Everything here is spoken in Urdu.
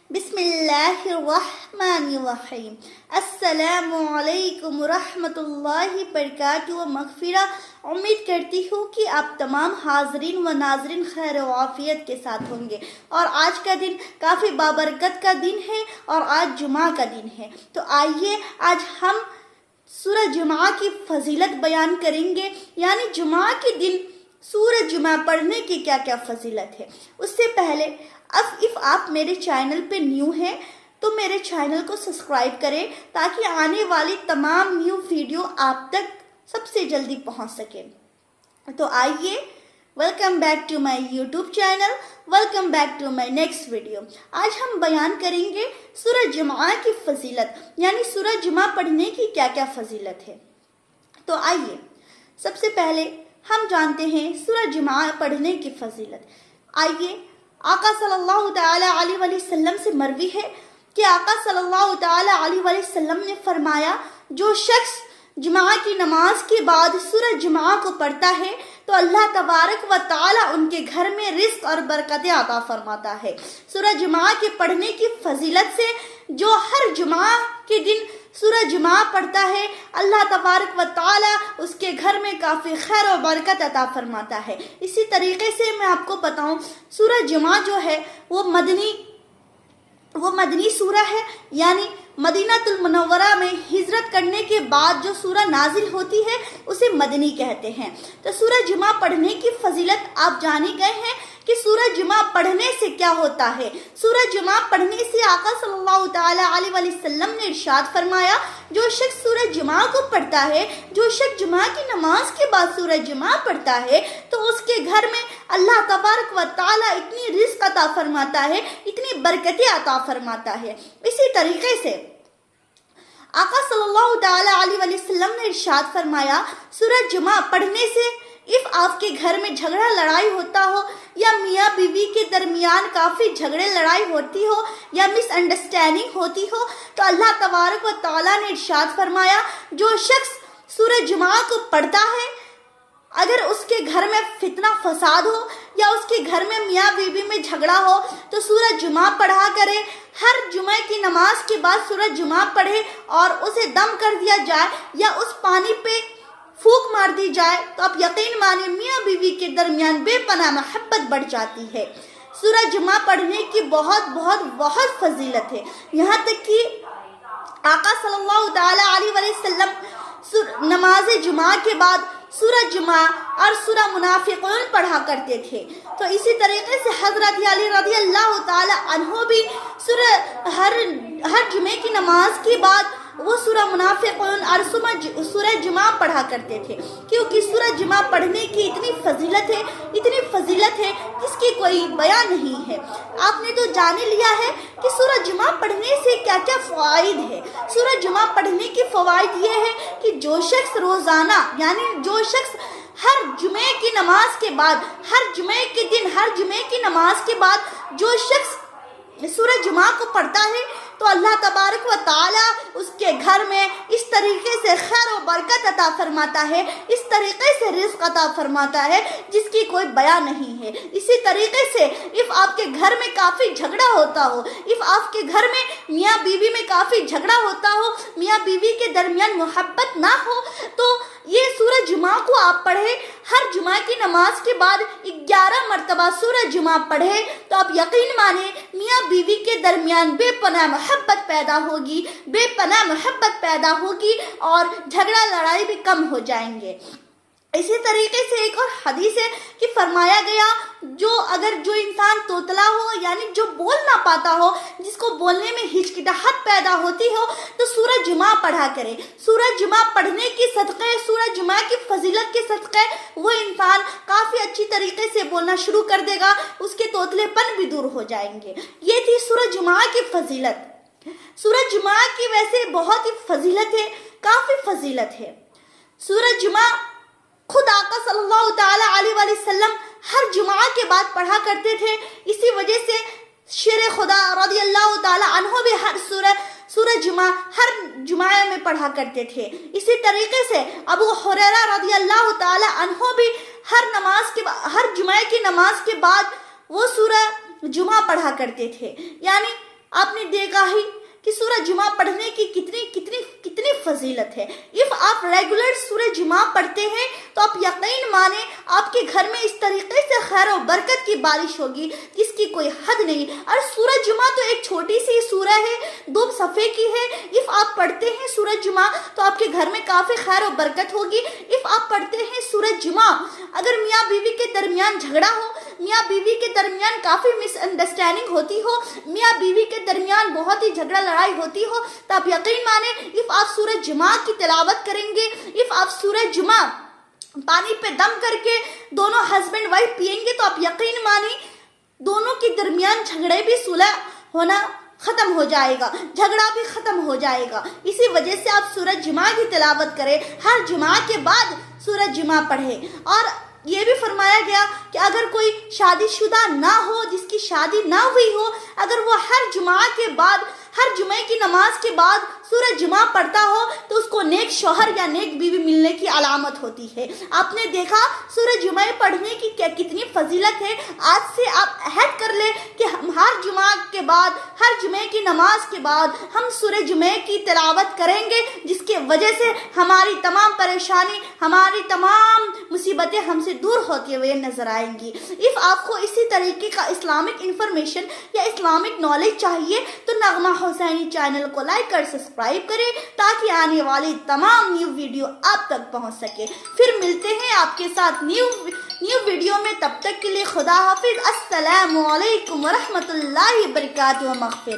بسم اللہ الرحمن الرحیم۔ السلام علیکم ورحمۃ اللہ وبرکاتہ و مغفرہ۔ امید کرتی ہوں کہ آپ تمام حاضرین و ناظرین خیر و عافیت کے ساتھ ہوں گے، اور آج کا دن کافی بابرکت کا دن ہے اور آج جمعہ کا دن ہے۔ تو آئیے آج ہم سورہ جمعہ کی فضیلت بیان کریں گے، یعنی جمعہ کے دن سورہ جمعہ پڑھنے کی کیا کیا فضیلت ہے۔ اس سے پہلے if آپ میرے چینل پہ نیو ہیں تو میرے چینل کو سبسکرائب کریں تاکہ آنے والی تمام نیو ویڈیو آپ تک سب سے جلدی پہنچ سکیں۔ تو آئیے، welcome back to my YouTube channel, welcome back to my next video. آج ہم بیان کریں گے سورہ جمعہ کی فضیلت، یعنی سورہ جمعہ پڑھنے کی کیا کیا فضیلت ہے۔ تو آئیے سب سے پہلے ہم جانتے ہیں سورہ جمعہ پڑھنے کی فضیلت۔ آئیے، آقا صلی اللہ تعالی علیہ وسلم سے مروی ہے کہ آقا صلی اللہ تعالی علیہ وسلم نے فرمایا، جو شخص جمعہ کی نماز کے بعد سورہ جمعہ کو پڑھتا ہے تو اللہ تبارک و تعالی ان کے گھر میں رزق اور برکتیں عطا فرماتا ہے۔ سورہ جمعہ کے پڑھنے کی فضیلت سے جو ہر جمعہ کے دن سورہ جمعہ پڑھتا ہے، اللہ تبارک و تعالی اس کے گھر میں کافی خیر و برکت عطا فرماتا ہے۔ اسی طریقے سے میں آپ کو بتاؤں، سورہ جمعہ جو ہے وہ مدنی سورہ ہے، یعنی مدینہ المنورہ میں ہجرت کرنے کے بعد جو سورہ نازل ہوتی ہے اسے مدنی کہتے ہیں۔ تو سورہ جمعہ پڑھنے کی فضیلت آپ جانے گئے ہیں کہ سورہ جمعہ پڑھنے سے کیا ہوتا ہے۔ سورہ جمعہ پڑھنے سے آقا صلی اللہ تعالی علیہ وسلم نے ارشاد فرمایا، جو شخص سورہ جمعہ کو پڑھتا ہے، جو شخص جمعہ کی نماز کے بعد سورہ جمعہ پڑھتا ہے تو اس کے گھر میں اللہ تبارک و تعالی اتنی رزق عطا فرماتا ہے، اتنی برکتیں عطا فرماتا ہے۔ اسی طریقے سے آقا صلی اللہ تعالی علیہ وسلم نے ارشاد فرمایا، سورہ جمعہ پڑھنے سے آپ کے گھر میں جھگڑا لڑائی ہوتا ہو یا میاں بیوی کے درمیان کافی جھگڑے لڑائی ہوتی ہو یا مس انڈرسٹینڈنگ ہوتی ہو تو اللہ تبارک و تعالیٰ نے ارشاد فرمایا، جو شخص سورہ جمعہ کو پڑھتا ہے، اگر اس کے گھر میں فتنہ فساد ہو یا اس کے گھر میں میاں بیوی میں جھگڑا ہو تو سورہ جمعہ پڑھا کرے۔ ہر جمعہ کی نماز کے بعد سورہ جمعہ پڑھے اور اسے دم کر دیا جائے یا اس پانی پہ پھونک مار دی جائے تو آپ یقین مانیں میاں بیوی کے درمیان بے پناہ محبت بڑھ جاتی ہے۔ سورہ جمعہ پڑھنے کی بہت فضیلت ہے، یہاں تک کہ آقا صلی اللہ تعالی علیہ وسلم نماز جمعہ کے بعد سورہ جمعہ اور سورہ منافقون پڑھا کرتے تھے۔ تو اسی طریقے سے حضرت علی رضی اللہ تعالی عنہ بھی ہر جمعے کی نماز کے بعد وہ سورہ منافقون اور سورہ جمعہ پڑھا کرتے تھے، کیونکہ سورہ جمعہ پڑھنے کی اتنی فضیلت ہے جس کی کوئی بیان نہیں ہے۔ آپ نے تو جانے لیا ہے کہ سورہ جمعہ پڑھنے سے کیا کیا فوائد ہے۔ سورہ جمعہ پڑھنے کی فوائد یہ ہے کہ جو شخص روزانہ، یعنی جو شخص ہر جمعے کی نماز کے بعد، ہر جمعے کے دن، ہر جمعے کی نماز کے بعد جو شخص سورہ جمعہ کو پڑھتا ہے تو اللہ تبارک و تعالی اس کے گھر میں اس طریقے سے خیر و برکت عطا فرماتا ہے، اس طریقے سے رزق عطا فرماتا ہے جس کی کوئی بیان نہیں ہے۔ اسی طریقے سے آپ کے گھر میں کافی جھگڑا ہوتا ہو، آپ کے گھر میں میاں بیوی میں کافی جھگڑا ہوتا ہو، میاں بیوی کے درمیان محبت نہ ہو، تو یہ سورہ جمعہ کو آپ پڑھے، ہر جمعہ کی نماز کے بعد 11 مرتبہ سورہ جمعہ پڑھے تو آپ یقین مانیں میاں بیوی کے درمیان بے پناہ محبت پیدا ہوگی اور جھگڑا لڑائی بھی کم ہو جائیں گے۔ اسی طریقے سے ایک اور حدیث ہے کہ فرمایا گیا، جو انسان توتلا ہو، یعنی جو بول نہ پاتا ہو، جس کو بولنے میں ہچکچاہٹ پیدا ہوتی ہو، تو سورہ جمعہ پڑھا کرے۔ سورہ جمعہ پڑھنے کے صدقے، سورہ جمعہ کی فضیلت کے صدقے وہ انسان کافی اچھی طریقے سے بولنا شروع کر دے گا، اس کے توتلے پن بھی دور ہو جائیں گے۔ یہ تھی سورہ جمعہ کی فضیلت۔ سورہ جمعہ کی ویسے بہت ہی فضیلت ہے، کافی فضیلت ہے۔ سورہ جمعہ خود آقا صلی اللہ تعالی علیہ وسلم ہر جمعہ کے بعد پڑھا کرتے تھے، اسی وجہ سے شیر خدا رضی اللہ تعالی عنہ بھی سورہ جمعہ ہر جمعہ میں پڑھا کرتے تھے۔ اسی طریقے سے ابو ہریرہ رضی اللہ تعالی عنہ بھی ہر جمعہ کی نماز کے بعد وہ سورہ جمعہ پڑھا کرتے تھے، یعنی آپ نے دیکھا ہی کہ سورہ جمعہ پڑھنے کی کتنی فضیلت ہے۔ اف آپ ریگولر سورہ جمعہ پڑھتے ہیں تو آپ یقین مانیں آپ کے گھر میں اس طریقے سے خیر و برکت کی بارش ہوگی جس کی کوئی حد نہیں۔ اور سورہ جمعہ تو ایک چھوٹی سی سورہ ہے، 2 صفحے کی ہے۔ اف آپ پڑھتے ہیں سورہ جمعہ تو آپ کے گھر میں کافی خیر و برکت ہوگی۔ اف آپ پڑھتے ہیں سورہ جمعہ، اگر میاں بیوی کے درمیان جھگڑا ہو، میاں بیوی کے درمیان کافی مس انڈرسٹینڈنگ ہوتی ہو، میاں بیوی کے درمیان بہت ہی جھگڑا لڑائی ہوتی ہو، تو آپ یقین مانیں اف آپ سورہ جمعہ کی تلاوت کریں گے، اف آپ سورہ جمعہ پانی پہ دم کر کے دونوں ہسبینڈ وائف پئیں گے تو آپ یقین مانیں دونوں کے درمیان جھگڑے بھی صلح ہونا ختم ہو جائے گا، جھگڑا بھی ختم ہو جائے گا۔ اسی وجہ سے آپ سورہ جمعہ کی تلاوت کریں، ہر جمعہ کے بعد سورہ جمعہ پڑھیں۔ اور یہ بھی فرمایا گیا کہ اگر کوئی شادی شدہ نہ ہو، جس کی شادی نہ ہوئی ہو، اگر وہ ہر جمعہ کے بعد، ہر جمعے کی نماز کے بعد سورہ جمعہ پڑھتا ہو تو اس کو نیک شوہر یا نیک بیوی ملنے کی علامت ہوتی ہے۔ آپ نے دیکھا سورہ جمعہ پڑھنے کی کتنی فضیلت ہے۔ آج سے آپ عہد کر لیں کہ ہم ہر جمعہ کے بعد، ہر جمعے کی نماز کے بعد ہم سورہ جمعہ کی تلاوت کریں گے، جس کی وجہ سے ہماری تمام پریشانی، ہماری تمام مصیبتیں ہم سے دور ہوتے ہوئے نظر آئیں گی۔ اف آپ کو اسی طریقے کا اسلامک انفارمیشن یا اسلامک نالج چاہیے تو نغمہ حسینی چینل کو لائک اور سبسکرائب کریں تاکہ آنے والی تمام نیو ویڈیو آپ تک پہنچ سکے۔ پھر ملتے ہیں آپ کے ساتھ نیو ویڈیو میں، تب تک کے لیے خدا حافظ۔ السلام علیکم ورحمۃ اللہ وبرکاتہ۔ مغفرت۔